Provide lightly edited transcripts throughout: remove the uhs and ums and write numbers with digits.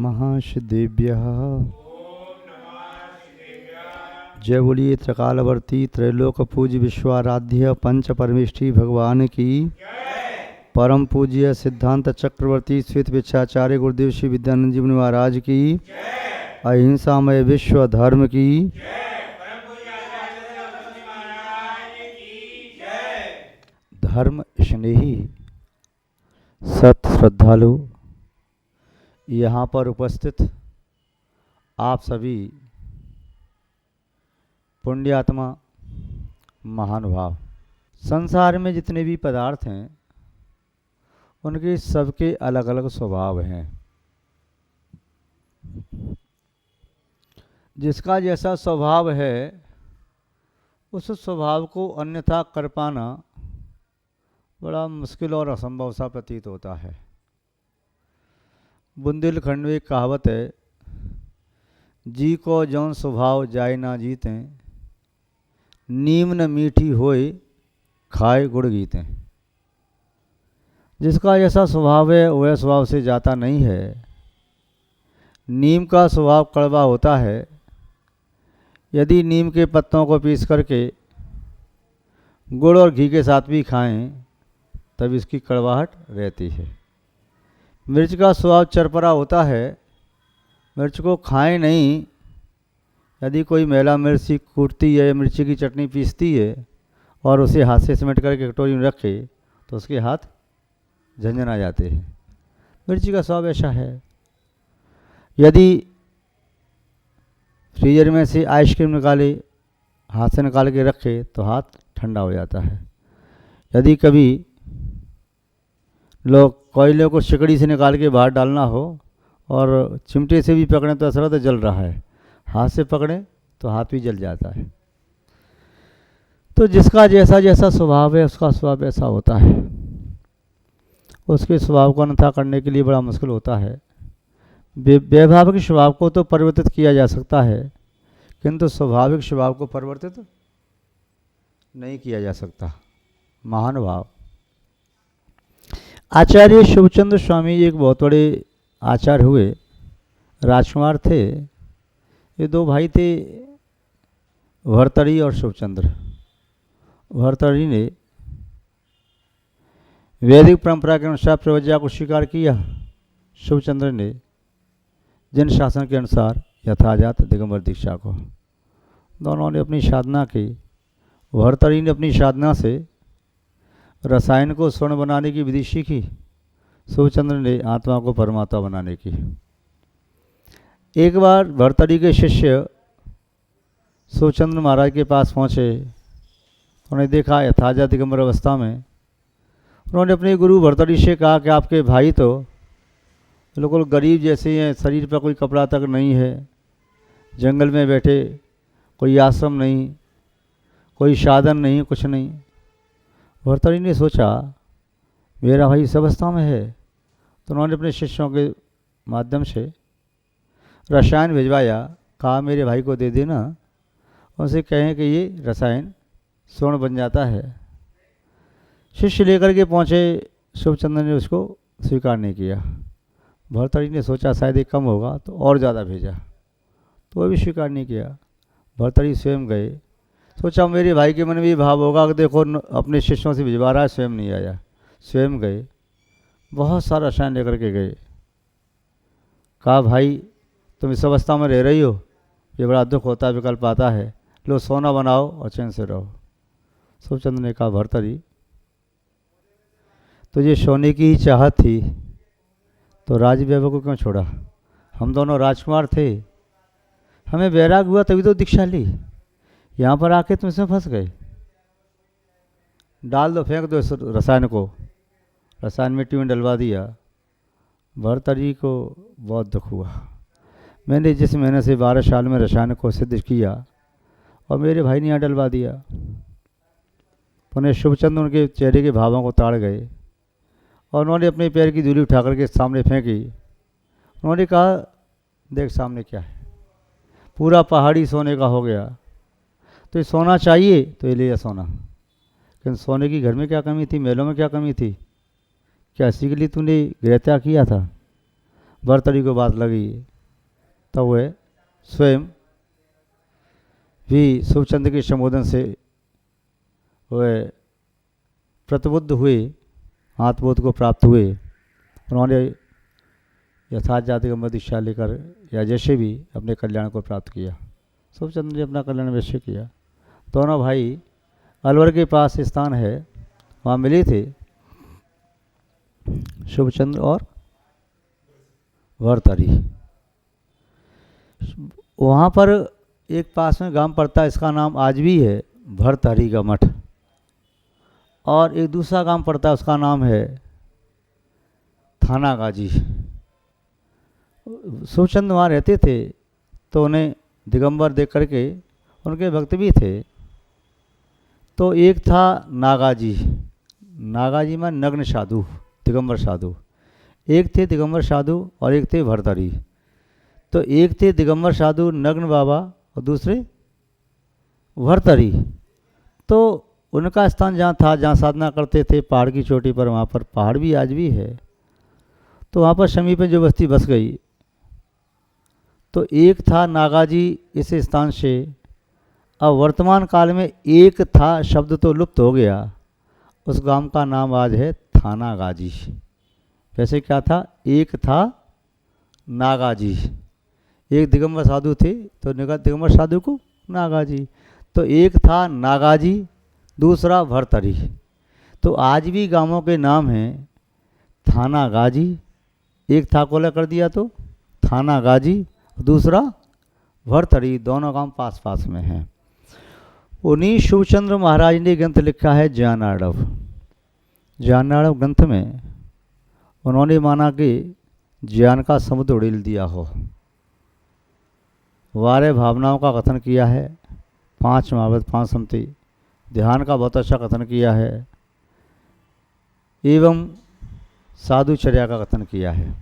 नमः श्रीदेव्यः। जय बोलिए त्रिकालवर्ती त्रैलोक पूज्य विश्वाराध्य पंच परमेष्ठी भगवान की। परम पूज्य सिद्धांत चक्रवर्ती श्वेत विच्छाचार्य गुरुदेव श्री विद्यानंद जी महाराज की। अहिंसामय विश्व धर्म की। धर्म स्नेही सत श्रद्धालु यहाँ पर उपस्थित आप सभी पुण्यात्मा महानुभाव, संसार में जितने भी पदार्थ हैं उनके सबके अलग अलग स्वभाव हैं। जिसका जैसा स्वभाव है उस स्वभाव को अन्यथा कर पाना बड़ा मुश्किल और असंभव सा प्रतीत होता है। बुंदेलखंड में एक कहावत है, जी को जौन स्वभाव जाय ना जीतें, नीम न मीठी होए खाए गुड़ गीतें। जिसका जैसा स्वभाव है वह स्वभाव से जाता नहीं है। नीम का स्वभाव कड़वा होता है। यदि नीम के पत्तों को पीस करके गुड़ और घी के साथ भी खाएं तब इसकी कड़वाहट रहती है। मिर्च का स्वभाव चरपरा होता है। मिर्च को खाएं नहीं। यदि कोई महिला मिर्ची कूटती है, मिर्ची की चटनी पीसती है और उसे हाथ से समेट करके कटोरी में रखे तो उसके हाथ झंझना जाते हैं। मिर्ची का स्वभाव ऐसा है। यदि फ्रीजर में से आइसक्रीम निकाले, हाथ से निकाल के रखे तो हाथ ठंडा हो जाता है। यदि कभी लोग कोयले को सिकड़ी से निकाल के बाहर डालना हो और चिमटे से भी पकड़ें तो ऐसा तो जल रहा है, हाथ से पकड़ें तो हाथ भी जल जाता है। तो जिसका जैसा जैसा स्वभाव है उसका स्वभाव ऐसा होता है। उसके स्वभाव को अन्यथा करने के लिए बड़ा मुश्किल होता है। वैभाविक स्वभाव को तो परिवर्तित किया जा सकता है किंतु स्वाभाविक स्वभाव को परिवर्तित नहीं किया जा सकता। महानुभाव आचार्य शिवचंद्र स्वामी एक बहुत बड़े आचार्य हुए, राजकुमार थे। ये दो भाई थे, भर्तृहरि और शिवचंद्र। भर्तृहरि ने वैदिक परंपरा के अनुसार प्रवज्ञा को स्वीकार किया। शिवचंद्र ने जन शासन के अनुसार यथाजात दिगंबर दीक्षा को। दोनों ने अपनी साधना की। भर्तृहरि ने अपनी साधना से रसायन को स्वर्ण बनाने की विधि सीखी। शिवचंद्र ने आत्मा को परमात्मा बनाने की। एक बार भर्तृहरि के शिष्य शिवचंद्र महाराज के पास पहुँचे। उन्हें देखा यथाजात दिगंबर अवस्था में। उन्होंने अपने गुरु भर्तृहरि से कहा कि आपके भाई तो बिल्कुल गरीब जैसे हैं, शरीर पर कोई कपड़ा तक नहीं है, जंगल में बैठे, कोई आश्रम नहीं, कोई साधन नहीं, कुछ नहीं। भर्तृहरि ने सोचा मेरा भाई इस अवस्था में है, तो उन्होंने अपने शिष्यों के माध्यम से रसायन भिजवाया। कहा मेरे भाई को दे देना, उनसे कहें कि ये रसायन स्वर्ण बन जाता है। शिष्य लेकर के पहुँचे। शिवचंद्र ने उसको स्वीकार नहीं किया। भर्तृहरि ने सोचा शायद ये कम होगा तो और ज़्यादा भेजा, तो वह भी स्वीकार नहीं किया। भर्तृहरि स्वयं गए। सोचा मेरे भाई के मन में भी भाव होगा कि देखो अपने शिष्यों से भिजवा रहा है, स्वयं नहीं आया। स्वयं गए, बहुत सारा रसायन लेकर के गए। कहा भाई तुम इस अवस्था में रह रही हो, ये बड़ा दुख होता है, विकल्प आता है, लो सोना बनाओ और चैन से रहो। शिवचंद्र ने कहा भर्तृहरि तुझे सोने की ही चाहत थी तो राज वैभव को क्यों छोड़ा? हम दोनों राजकुमार थे, हमें वैराग हुआ तभी तो दीक्षा ली। यहाँ पर आके तुम इसमें फंस गए। डाल दो, फेंक दो इस रसायन को। रसायन मिट्टी में डलवा दिया। भर्तृहरि को बहुत दुख हुआ। मैंने जिस महीने से 12 साल में रसायन को सिद्ध किया और मेरे भाई ने यहाँ डलवा दिया। पुनः शिवचंद्र उनके चेहरे के भावों को ताड़ गए और उन्होंने अपने पैर की धूली उठा करके सामने फेंकी। उन्होंने कहा देख सामने क्या है, पूरा पहाड़ी सोने का हो गया। तो ये सोना चाहिए तो ये ले जा सोना। लेकिन सोने की घर में क्या कमी थी, महलों में क्या कमी थी? क्या इसी के लिए तूने गृहत्याग किया था? भर्तरी को बात लगी तब वह स्वयं भी शिवचंद्र के संबोधन से वह प्रतिबुद्ध हुए, आत्मबोध को प्राप्त हुए। उन्होंने यथार्थ जाति का दीक्षा लेकर या जैसे भी अपने कल्याण को प्राप्त किया। शिवचंद्र ने अपना कल्याण वैसे किया। दोनों भाई अलवर के पास स्थान है, वहाँ मिले थे शिवचंद्र और भर्तरी। वहाँ पर एक पास में गांव पड़ता है, इसका नाम आज भी है भर्तरी का मठ, और एक दूसरा गांव पड़ता है उसका नाम है थाना गाजी। शिवचंद्र वहाँ रहते थे तो उन्हें दिगंबर देख करके उनके भक्त भी थे। तो एक था नागाजी, नागाजी में नग्न साधु, दिगंबर साधु। एक थे दिगंबर साधु और एक थे भर्तरी। तो एक थे दिगंबर साधु नग्न बाबा और दूसरे भर्तरी। तो उनका स्थान जहाँ था, जहाँ साधना करते थे पहाड़ की चोटी पर, वहाँ पर पहाड़ भी आज भी है। तो वहाँ पर समीप में जो बस्ती बस गई, तो एक था नागाजी इस स्थान से। अब वर्तमान काल में एक था शब्द तो लुप्त हो गया, उस गांव का नाम आज है थाना गाजी। वैसे क्या था, एक था नागाजी, एक दिगंबर साधु थे तो दिगंबर साधु को नागाजी। तो एक था नागाजी, दूसरा भर्तरी। तो आज भी गांवों के नाम हैं थाना गाजी, एक था को कर दिया तो थाना गाजी, दूसरा भर्तरी, दोनों गांव पास पास में हैं। उन्हीं शिवचंद्र महाराज ने ग्रंथ लिखा है ज्ञानार्णव। ज्ञानार्णव ग्रंथ में उन्होंने माना कि ज्ञान का समुद्र उड़ेल दिया हो। 12 भावनाओं का कथन किया है, 5 महावत 5 सम्मति, ध्यान का बहुत अच्छा कथन किया है, एवं साधुचर्या का कथन किया है।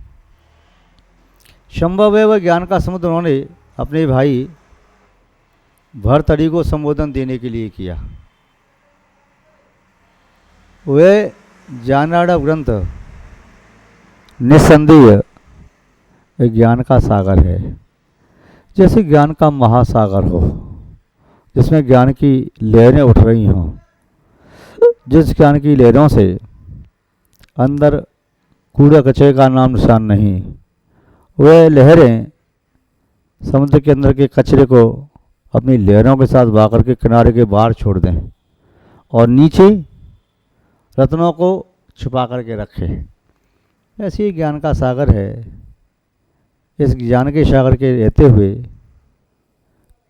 संभव है वह ज्ञान का समुद्र उन्होंने अपने भाई भर्तरी को संबोधन देने के लिए किया। वह ज्ञानार्णव ग्रंथ निस्संदेह ज्ञान का सागर है, जैसे ज्ञान का महासागर हो, जिसमें ज्ञान की लहरें उठ रही हों, जिस ज्ञान की लहरों से अंदर कूड़ा कचरे का नाम निशान नहीं, वह लहरें समुद्र के अंदर के कचरे को अपनी लहरों के साथ बहा करके किनारे के बाहर छोड़ दें और नीचे रत्नों को छुपा करके रखें। ऐसे ही ज्ञान का सागर है। इस ज्ञान के सागर के रहते हुए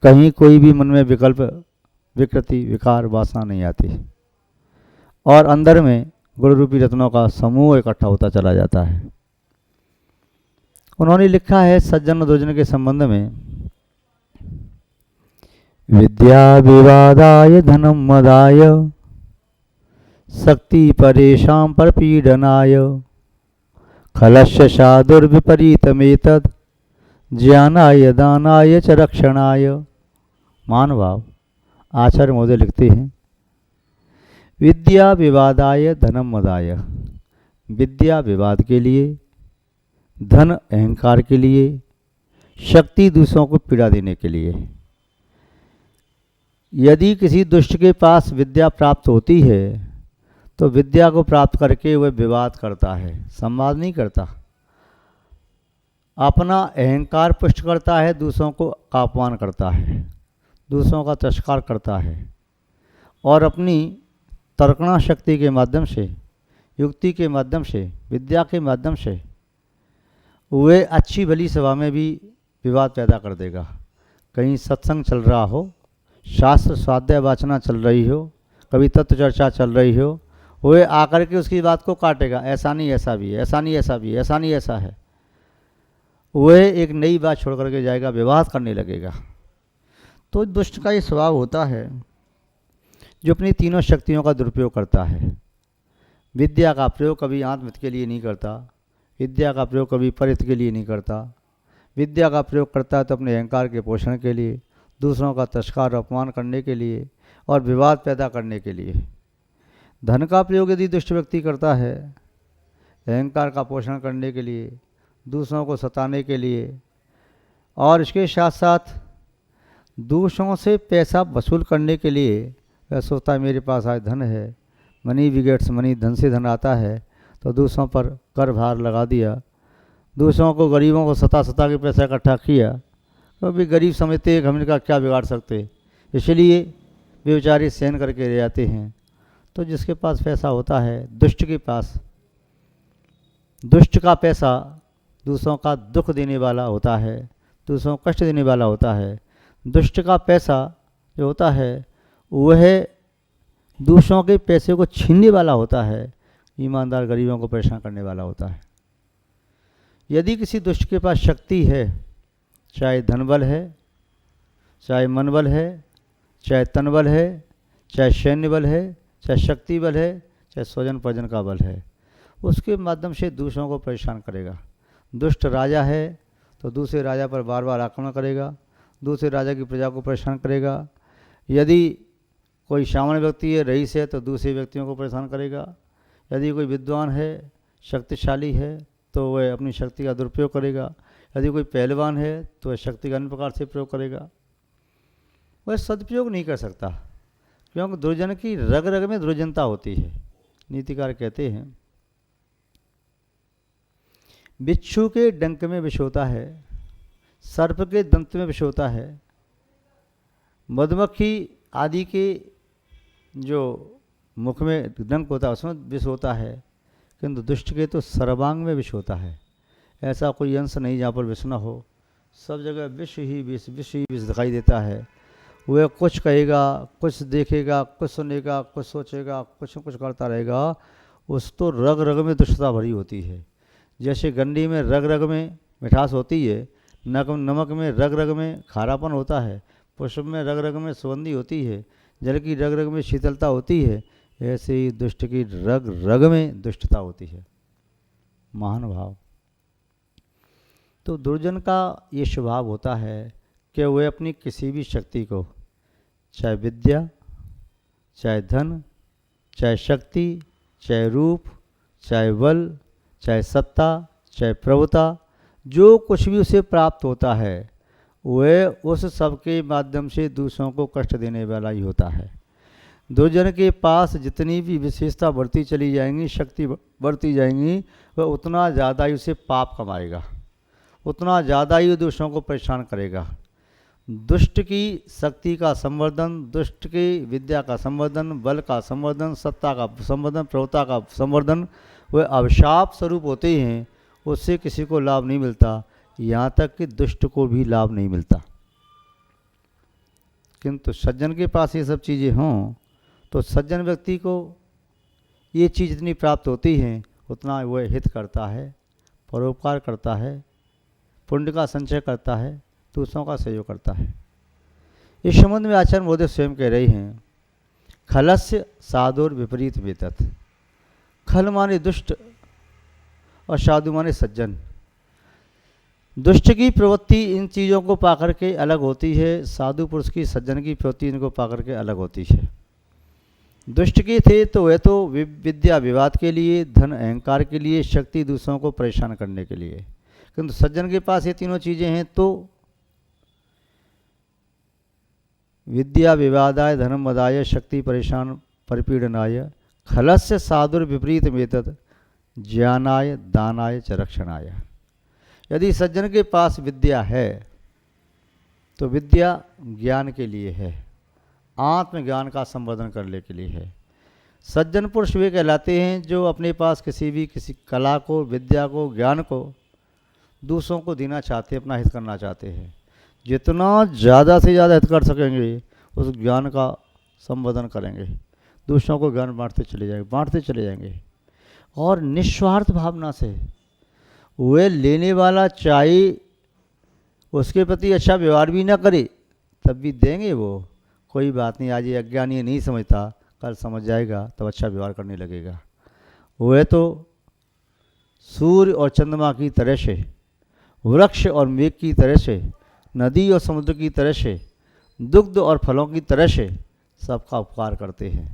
कहीं कोई भी मन में विकल्प, विकृति, विकार, वासना नहीं आती और अंदर में गुण रूपी रत्नों का समूह इकट्ठा होता चला जाता है। उन्होंने लिखा है सज्जन और दुर्जन के संबंध में, विद्या विवादाय धनम मदाय शक्ति परेशान पर पीडनाय खलस्य साधुर्विपरीतमेतद ज्ञानाय दानाय च रक्षणाय। मानभाव आचार्य महोदय लिखते हैं, विद्या विवादाय धनम मदाय, विद्या विवाद के लिए, धन अहंकार के लिए, शक्ति दूसरों को पीड़ा देने के लिए। यदि किसी दुष्ट के पास विद्या प्राप्त होती है तो विद्या को प्राप्त करके वह विवाद करता है, संवाद नहीं करता, अपना अहंकार पुष्ट करता है, दूसरों को अपमान करता है, दूसरों का तिरस्कार करता है और अपनी तर्कणा शक्ति के माध्यम से, युक्ति के माध्यम से, विद्या के माध्यम से वे अच्छी भली सभा में भी विवाद पैदा कर देगा। कहीं सत्संग चल रहा हो, शास्त्र स्वाध्याय वाचना चल रही हो, कभी तत्व चर्चा चल रही हो, वे आकर के उसकी बात को काटेगा, ऐसा नहीं ऐसा भी है, ऐसा नहीं ऐसा भी है, ऐसा नहीं ऐसा है। वह एक नई बात छोड़ करके जाएगा, विवाद करने लगेगा। तो दुष्ट का ये स्वभाव होता है जो अपनी तीनों शक्तियों का दुरुपयोग करता है। विद्या का प्रयोग कभी आत्महित के लिए नहीं करता, विद्या का प्रयोग कभी परहित के लिए नहीं करता, विद्या का प्रयोग करता है तो अपने अहंकार के पोषण के लिए, दूसरों का तिरस्कार और अपमान करने के लिए और विवाद पैदा करने के लिए। धन का प्रयोग यदि दुष्ट व्यक्ति करता है अहंकार का पोषण करने के लिए, दूसरों को सताने के लिए, और इसके साथ साथ दूसरों से पैसा वसूल करने के लिए वह सोचता है मेरे पास आज धन है, मनी बिगेट्स मनी, धन से धन आता है, तो दूसरों पर कर भार लगा दिया, दूसरों को, गरीबों को सता सता के पैसा इकट्ठा किया। तो भी गरीब समझते हैं कि हम इनका क्या बिगाड़ सकते, इसलिए वे बेचारे सहन करके रह जाते हैं। तो जिसके पास पैसा होता है, दुष्ट के पास, दुष्ट का पैसा दूसरों का दुख देने वाला होता है, दूसरों को कष्ट देने वाला होता है। दुष्ट का पैसा जो होता है वह दूसरों के पैसे को छीनने वाला होता है, ईमानदार गरीबों को परेशान करने वाला होता है। यदि किसी दुष्ट के पास शक्ति है, चाहे धन बल है, चाहे मन बल है, चाहे तन बल है, चाहे सैन्य बल है, चाहे शक्ति बल है, चाहे स्वजन परिजन का बल है, उसके माध्यम से दूसरों को परेशान करेगा। दुष्ट राजा है तो दूसरे राजा पर बार बार आक्रमण करेगा, दूसरे राजा की प्रजा को परेशान करेगा। यदि कोई सामान्य व्यक्ति है, रईस है, तो दूसरे व्यक्तियों को परेशान करेगा। यदि कोई विद्वान है, शक्तिशाली है, तो वह अपनी शक्ति का दुरुपयोग करेगा। यदि कोई पहलवान है तो वह शक्ति का अन्य प्रकार से प्रयोग करेगा, वह सदुपयोग नहीं कर सकता, क्योंकि दुर्जन की रग रग में दुर्जनता होती है। नीतिकार कहते हैं बिच्छू के डंक में विष होता है, सर्प के दंत में विष होता है, मधुमक्खी आदि के जो मुख में डंक होता है उसमें विष होता है, किंतु दुष्ट के तो सर्वांग में विष होता है। ऐसा कोई अंश नहीं जहाँ पर विष न हो, सब जगह विष ही विष, विष ही विष दिखाई देता है। वह कुछ कहेगा, कुछ देखेगा, कुछ सुनेगा, कुछ सोचेगा, कुछ न कुछ करता रहेगा, उस तो रग रग में दुष्टता भरी होती है। जैसे गंडी में रग रग में मिठास होती है, नमक में रग रग में खारापन होता है, पुष्प में रग रग में सुगंधी होती है, जल की रग रग में शीतलता होती है, ऐसे ही दुष्ट की रग रग में दुष्टता होती है। महान भाव। तो दुर्जन का ये स्वभाव होता है कि वह अपनी किसी भी शक्ति को, चाहे विद्या, चाहे धन, चाहे शक्ति, चाहे रूप, चाहे बल, चाहे सत्ता, चाहे प्रभुता, जो कुछ भी उसे प्राप्त होता है वह उस सब के माध्यम से दूसरों को कष्ट देने वाला ही होता है। दुर्जन के पास जितनी भी विशेषता बढ़ती चली जाएंगी, शक्ति बढ़ती जाएंगी, वह उतना ज़्यादा ही उसे पाप कमाएगा, उतना ज़्यादा ही दूसरों को परेशान करेगा। दुष्ट की शक्ति का संवर्धन, दुष्ट की विद्या का संवर्धन, बल का संवर्धन, सत्ता का संवर्धन, प्रभुता का संवर्धन, वह अभिशाप स्वरूप होते हैं, उससे किसी को लाभ नहीं मिलता, यहाँ तक कि दुष्ट को भी लाभ नहीं मिलता। किंतु सज्जन के पास ये सब चीज़ें हों तो सज्जन व्यक्ति को ये चीज़ इतनी प्राप्त होती हैं, उतना वह हित करता है, परोपकार करता है, पुण्य का संचय करता है, दूसरों का सहयोग करता है। इस संबंध में आचार्य महोदय स्वयं कह रहे हैं, खलस्य साधुर विपरीत वेतत। खल माने दुष्ट और साधु माने सज्जन। दुष्ट की प्रवृत्ति इन चीज़ों को पाकर के अलग होती है, साधु पुरुष की, सज्जन की प्रवृत्ति इनको पाकर के अलग होती है। दुष्ट के थे तो वह तो विद्या विवाद के लिए, धन अहंकार के लिए, शक्ति दूसरों को परेशान करने के लिए, किंतु सज्जन के पास ये तीनों चीज़ें हैं तो विद्या विवादाय, धर्म मदाय, शक्ति परेशान परिपीडनाय, खलस्य साधुर विपरीत वेतत, ज्ञानाय दानाय च रक्षणाय। यदि सज्जन के पास विद्या है तो विद्या ज्ञान के लिए है, आत्मज्ञान का संवर्धन करने के लिए है। सज्जन पुरुष वे कहलाते हैं जो अपने पास किसी कला को, विद्या को, ज्ञान को दूसरों को देना चाहते हैं, अपना हित करना चाहते हैं। जितना ज़्यादा से ज़्यादा हित कर सकेंगे उस ज्ञान का संवर्धन करेंगे, दूसरों को ज्ञान बांटते चले जाएंगे और निस्वार्थ भावना से वे लेने वाला चाहे उसके प्रति अच्छा व्यवहार भी ना करे तब भी देंगे। वो कोई बात नहीं, आज ये अज्ञानी नहीं समझता, कल समझ जाएगा तब अच्छा व्यवहार करने लगेगा। वह तो सूर्य और चंद्रमा की तरह से, वृक्ष और मेघ की तरह से, नदी और समुद्र की तरह से, दुग्ध और फलों की तरह से सबका उपकार करते हैं।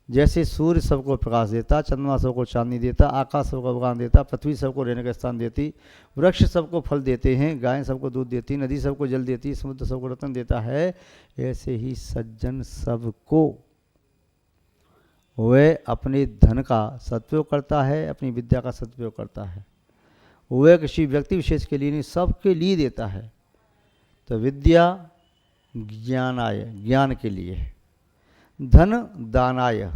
जैसे सूर्य सबको प्रकाश देता, चंद्रमा सबको चांदनी देता, आकाश सबको भगवान देता, पृथ्वी सबको रहने का स्थान देती, वृक्ष सबको फल देते हैं, गाय सबको दूध देती, नदी सबको जल देती, समुद्र सबको रत्न देता है, ऐसे ही सज्जन सबको वह अपने धन का सदुपयोग करता है, अपनी विद्या का सदुपयोग करता है। वह किसी व्यक्ति विशेष के लिए नहीं, सबके लिए देता है। तो विद्या ज्ञानाय, ज्ञान के लिए, धन दानाय,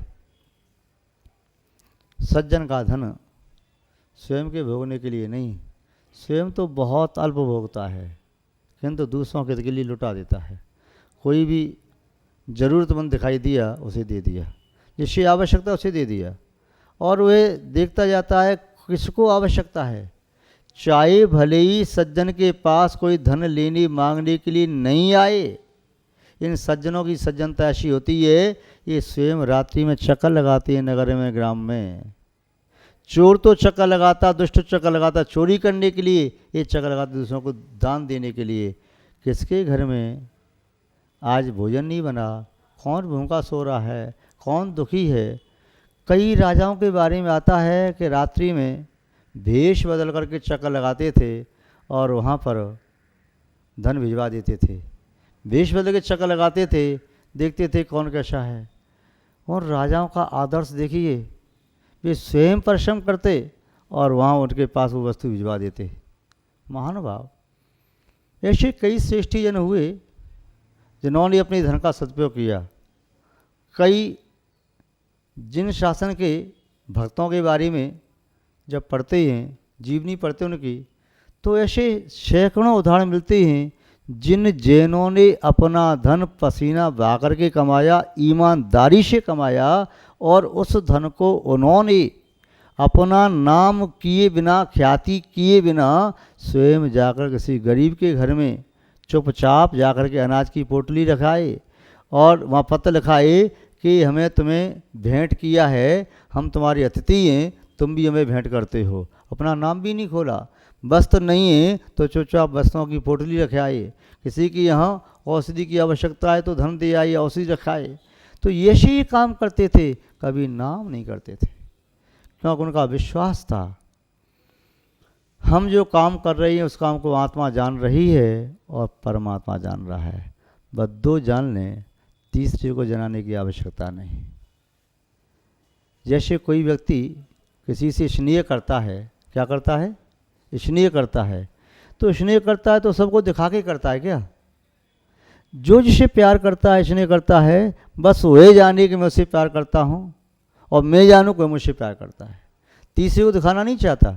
सज्जन का धन स्वयं के भोगने के लिए नहीं, स्वयं तो बहुत अल्प भोगता है किंतु दूसरों के लिए लुटा देता है। कोई भी ज़रूरतमंद दिखाई दिया उसे दे दिया, जिसकी आवश्यकता उसे दे दिया, और वह देखता जाता है किसको आवश्यकता है। चाहे भले ही सज्जन के पास कोई धन लेने मांगने के लिए नहीं आए, इन सज्जनों की सज्जनता ऐसी होती है, ये स्वयं रात्रि में चक्कर लगाते हैं नगर में, ग्राम में। चोर तो चक्कर लगाता, दुष्ट चक्कर लगाता चोरी करने के लिए, ये चक्कर लगाते दूसरों को दान देने के लिए। किसके घर में आज भोजन नहीं बना, कौन भूखा सो रहा है, कौन दुखी है। कई राजाओं के बारे में आता है कि रात्रि में भेष बदल करके चक्कर लगाते थे और वहाँ पर धन भिजवा देते थे। भेष बदल के चक्कर लगाते थे, देखते थे कौन कैसा है। और राजाओं का आदर्श देखिए, वे स्वयं परिश्रम करते और वहाँ उनके पास वो वस्तु भिजवा देते। महानुभाव, ऐसे कई श्रेष्ठी जन हुए जिन्होंने अपने धन का सदुपयोग किया। कई जिन शासन के भक्तों के बारे में जब पढ़ते हैं, जीवनी पढ़ते उनकी, तो ऐसे सैकड़ों उदाहरण मिलते हैं जिन जैनों ने अपना धन पसीना बहा करके कमाया, ईमानदारी से कमाया, और उस धन को उन्होंने अपना नाम किए बिना, ख्याति किए बिना स्वयं जाकर किसी गरीब के घर में चुपचाप जाकर के अनाज की पोटली रखाए और वहाँ पत्र लिखाए कि हमें तुम्हें भेंट किया है, हम तुम्हारे अतिथि हैं, तुम भी हमें भेंट करते हो। अपना नाम भी नहीं खोला। वस्त्र नहीं है तो चुपचाप वस्त्रों की पोटली रखाए। किसी की यहाँ औषधि की आवश्यकता है तो धन दे आइए, औषधि रखाए। तो ये ही काम करते थे, कभी नाम नहीं करते थे, क्योंकि उनका विश्वास था हम जो काम कर रहे हैं उस काम को आत्मा जान रही है और परमात्मा जान रहा है। बस दो जान लें, तीसरे को जनाने की आवश्यकता नहीं। जैसे कोई व्यक्ति किसी से स्नेह करता है, क्या करता है? स्नेह करता है। तो स्नेह करता है तो सबको दिखा के करता है क्या? जो जिसे प्यार करता है, स्नेह करता है, बस वही जाने कि मैं उससे प्यार करता हूँ और मैं जानूँ कोई मुझसे प्यार करता है। तीसरे को दिखाना नहीं चाहता।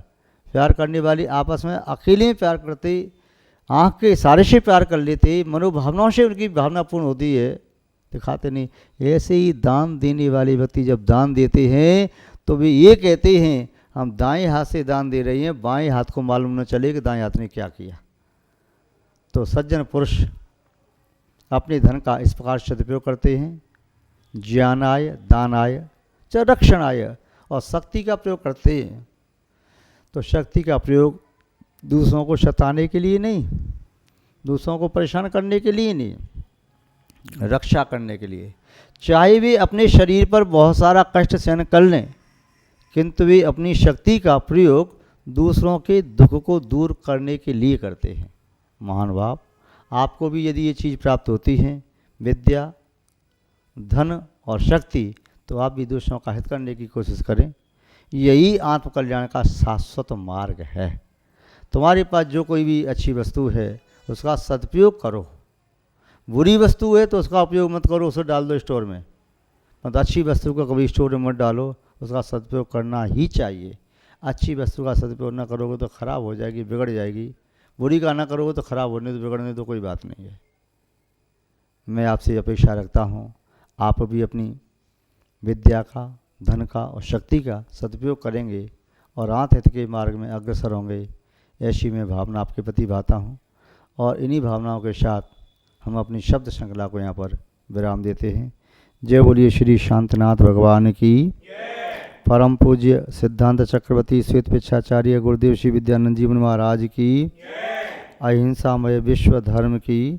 प्यार करने वाले आपस में अकेले में प्यार करते, आँख के इशारे से प्यार कर लेते, मनोभावनाओं से उनकी भावना पूर्ण होती है, दिखाते नहीं। ऐसे ही दान देने वाले व्यक्ति जब दान देते हैं तो वे ये कहते हैं हम दाएं हाथ से दान दे रहे हैं, बाएं हाथ को मालूम न चले कि दाएं हाथ ने क्या किया। तो सज्जन पुरुष अपने धन का इस प्रकार सदुपयोग करते हैं, ज्ञानाय, दानाय च रक्षणाय, और शक्ति का प्रयोग करते हैं। तो शक्ति का प्रयोग दूसरों को सताने के लिए नहीं, दूसरों को परेशान करने के लिए नहीं, रक्षा करने के लिए। चाहे वे अपने शरीर पर बहुत सारा कष्ट सहन कर लें, किंतु वे अपनी शक्ति का प्रयोग दूसरों के दुख को दूर करने के लिए करते हैं। महानुभाव, आपको भी यदि ये चीज़ प्राप्त होती है, विद्या, धन और शक्ति, तो आप भी दूसरों का हित करने की कोशिश करें। यही आत्मकल्याण का शाश्वत मार्ग है। तुम्हारे पास जो कोई भी अच्छी वस्तु है उसका सदुपयोग करो। बुरी वस्तु है तो उसका उपयोग मत करो, उसे डाल दो स्टोर में। मतलब अच्छी वस्तु को कभी स्टोर में मत डालो, उसका सदुपयोग करना ही चाहिए। अच्छी वस्तु का सदुपयोग ना करोगे तो खराब हो जाएगी, बिगड़ जाएगी। बुरी का ना करोगे तो खराब होने तो बिगड़ने तो कोई बात नहीं है। मैं आपसे अपेक्षा रखता हूँ आप भी अपनी विद्या का, धन का और शक्ति का सदुपयोग करेंगे और आत्म-हित के मार्ग में अग्रसर होंगे, ऐसी मैं भावना आपके प्रति भाता हूँ। और इन्हीं भावनाओं के साथ हम अपनी शब्द श्रृंखला को यहाँ पर विराम देते हैं। जय बोलिए श्री शांतनाथ भगवान की, परम पूज्य सिद्धांत चक्रवर्ती श्वेत पिच्छाचार्य गुरुदेव श्री विद्यानंद जीवन महाराज की, अहिंसामय विश्व धर्म की।